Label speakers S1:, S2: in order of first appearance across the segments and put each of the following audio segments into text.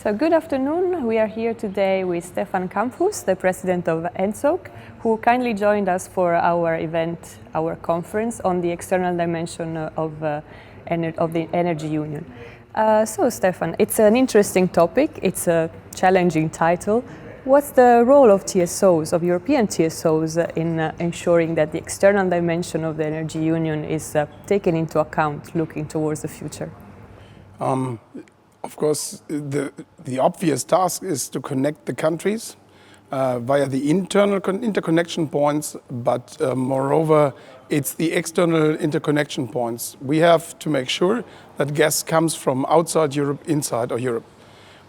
S1: So good afternoon. We are here today with Stephan Kamphues, the president of ENTSOG, who kindly joined us for our event, our conference on the external dimension of the Energy Union. So Stephan, it's an interesting topic, it's a challenging title. What's the role of TSOs, of European TSOs, in ensuring that the external dimension of the Energy Union is taken into account looking towards the future?
S2: Of course, the obvious task is to connect the countries via the internal interconnection points, but moreover, it's the external interconnection points. We have to make sure that gas comes from outside Europe, inside of Europe.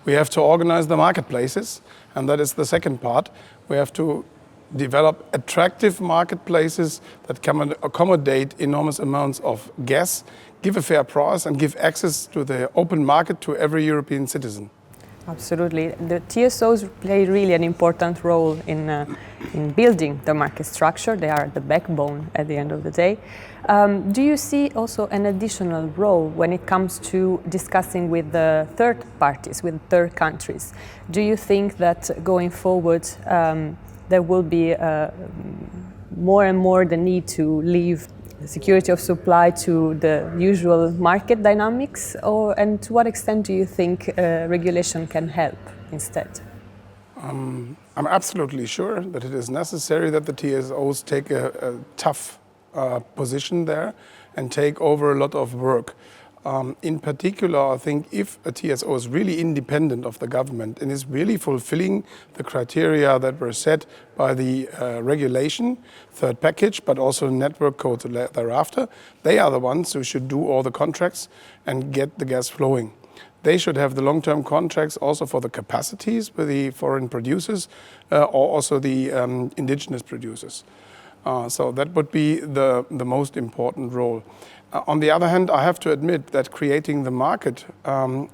S2: We have to organize the marketplaces, and that is the second part. We have to develop attractive marketplaces that can accommodate enormous amounts of gas, give a fair price and give access to the open market to every European citizen.
S1: Absolutely. The TSOs play really an important role in building the market structure. They are the backbone at the end of the day. Do you see also an additional role when it comes to discussing with the third parties, with third countries? Do you think that going forward there will be more and more the need to leave the security of supply to the usual market dynamics, and to what extent do you think regulation can help instead?
S2: I'm absolutely sure that it is necessary that the TSOs take a tough position there and take over a lot of work. In particular, I think if a TSO is really independent of the government and is really fulfilling the criteria that were set by the regulation, third package, but also network code thereafter, they are the ones who should do all the contracts and get the gas flowing. They should have the long-term contracts also for the capacities with the foreign producers or also the indigenous producers. So that would be the most important role. On the other hand, I have to admit that creating the market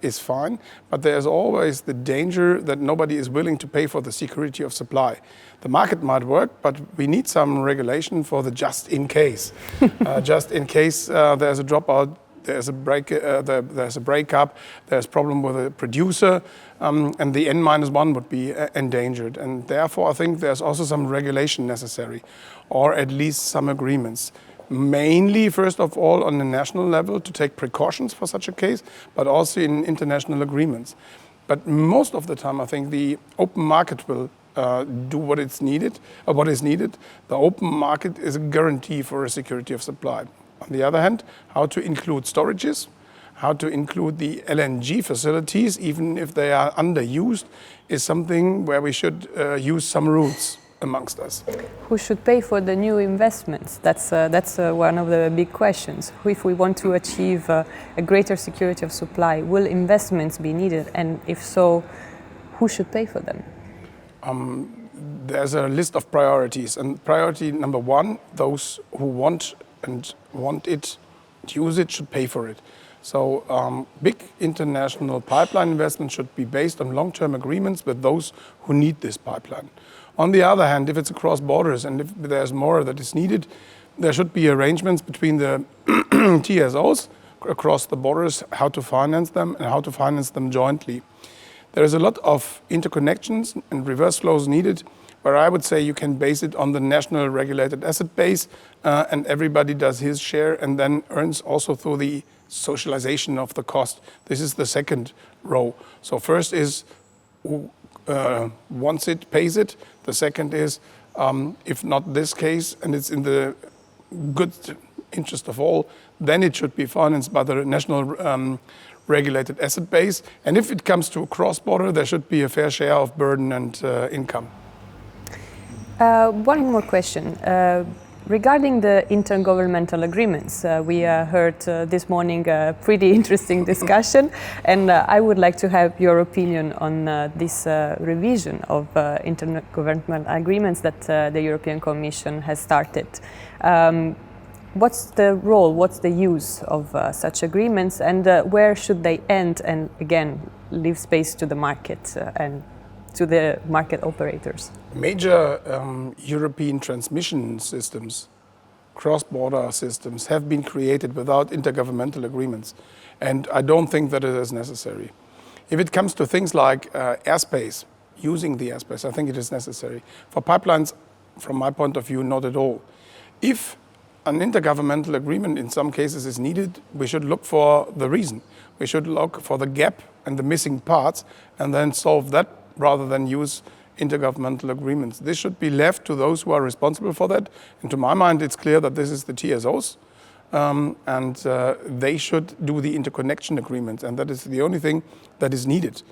S2: is fine, but there's always the danger that nobody is willing to pay for the security of supply. The market might work, but we need some regulation for the just in case. Just in case there's a dropout, there's a breakup, there's a problem with a producer, and the N-1 would be endangered. And therefore, I think there's also some regulation necessary, or at least some agreements. Mainly, first of all, on the national level to take precautions for such a case, but also in international agreements. But most of the time, I think the open market will do what is needed. The open market is a guarantee for a security of supply. On the other hand, how to include storages, how to include the LNG facilities, even if they are underused, is something where we should use some rules amongst us.
S1: Who should pay for the new investments? That's one of the big questions. If we want to achieve a greater security of supply, will investments be needed? And if so, who should pay for them?
S2: There's a list of priorities. And priority number one, those who want it, use it, should pay for it. So big international pipeline investments should be based on long-term agreements with those who need this pipeline. On the other hand, if it's across borders and if there's more that is needed, there should be arrangements between the TSOs across the borders, how to finance them and how to finance them jointly. There is a lot of interconnections and reverse flows needed, where I would say you can base it on the national regulated asset base and everybody does his share and then earns also through the socialization of the cost. This is the second row. So first is who wants it, pays it. The second is, if not this case, and it's in the good interest of all, then it should be financed by the national regulated asset base. And if it comes to cross-border, there should be a fair share of burden and income.
S1: One more question. Regarding the intergovernmental agreements, we heard this morning a pretty interesting discussion, and I would like to have your opinion on this revision of intergovernmental agreements that the European Commission has started. What's the role, what's the use of such agreements, and where should they end and again leave space to the market and to the market operators?
S2: Major European transmission systems, cross-border systems, have been created without intergovernmental agreements. And I don't think that it is necessary. If it comes to things like airspace, using the airspace, I think it is necessary. For pipelines, from my point of view, not at all. If an intergovernmental agreement in some cases is needed, we should look for the reason. We should look for the gap and the missing parts and then solve that rather than use intergovernmental agreements. This should be left to those who are responsible for that. And to my mind, it's clear that this is the TSOs. And they should do the interconnection agreements, and that is the only thing that is needed.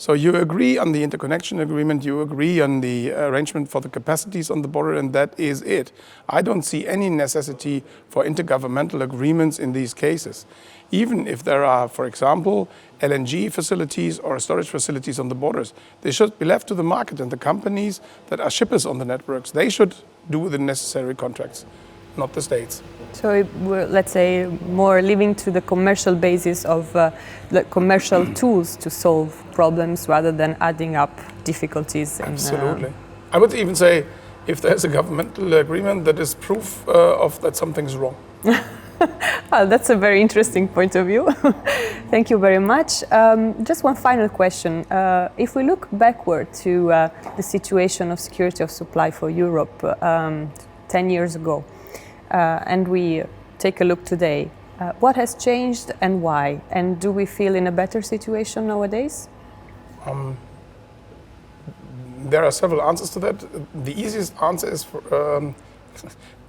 S2: So you agree on the interconnection agreement, you agree on the arrangement for the capacities on the border, and that is it. I don't see any necessity for intergovernmental agreements in these cases. Even if there are, for example, LNG facilities or storage facilities on the borders, they should be left to the market, and the companies that are shippers on the networks, they should do the necessary contracts, not the states.
S1: So let's say more leaving to the commercial basis of the commercial tools to solve problems rather than adding up difficulties.
S2: Absolutely. I would even say if there's a governmental agreement, that is proof of that something's wrong.
S1: Well, that's a very interesting point of view. Thank you very much. Just one final question. If we look backward to the situation of security of supply for Europe 10 years ago, and we take a look today, what has changed and why? And do we feel in a better situation nowadays?
S2: There are several answers to that. The easiest answer is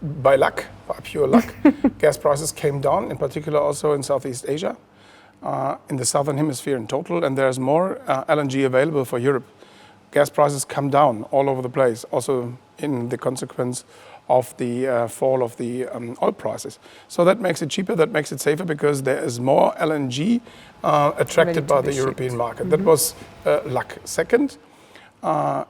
S2: by luck, by pure luck. Gas prices came down, in particular also in Southeast Asia, in the Southern Hemisphere in total, and there's more LNG available for Europe. Gas prices come down all over the place, also in the consequence of the fall of the oil prices. So that makes it cheaper, that makes it safer, because there is more LNG attracted by the European market. Mm-hmm. That was luck. Second, a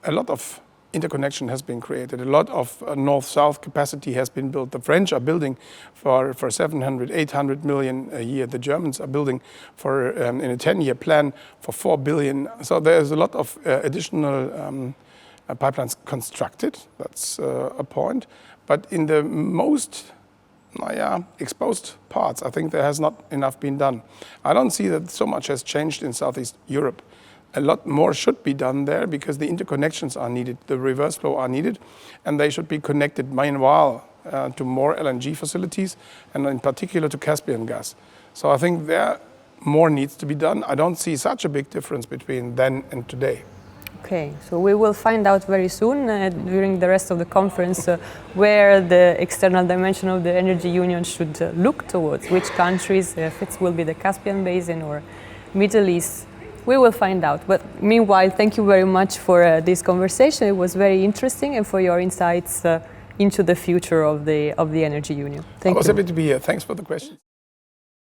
S2: lot of interconnection has been created. A lot of north-south capacity has been built. The French are building for 700, 800 million a year. The Germans are building for in a 10-year plan for 4 billion. So there's a lot of additional pipelines constructed. That's a point. But in the most exposed parts, I think there has not enough been done. I don't see that so much has changed in Southeast Europe. A lot more should be done there, because the interconnections are needed, the reverse flow are needed, and they should be connected meanwhile to more LNG facilities, and in particular to Caspian gas. So I think there more needs to be done. I don't see such a big difference between then and today.
S1: Okay, so we will find out very soon during the rest of the conference where the external dimension of the energy union should look towards, which countries, if it will be the Caspian Basin or Middle East. We will find out. But meanwhile, thank you very much for this conversation. It was very interesting, and for your insights into the future of the energy union. Thank you.
S2: I was happy to be here. Thanks for the question.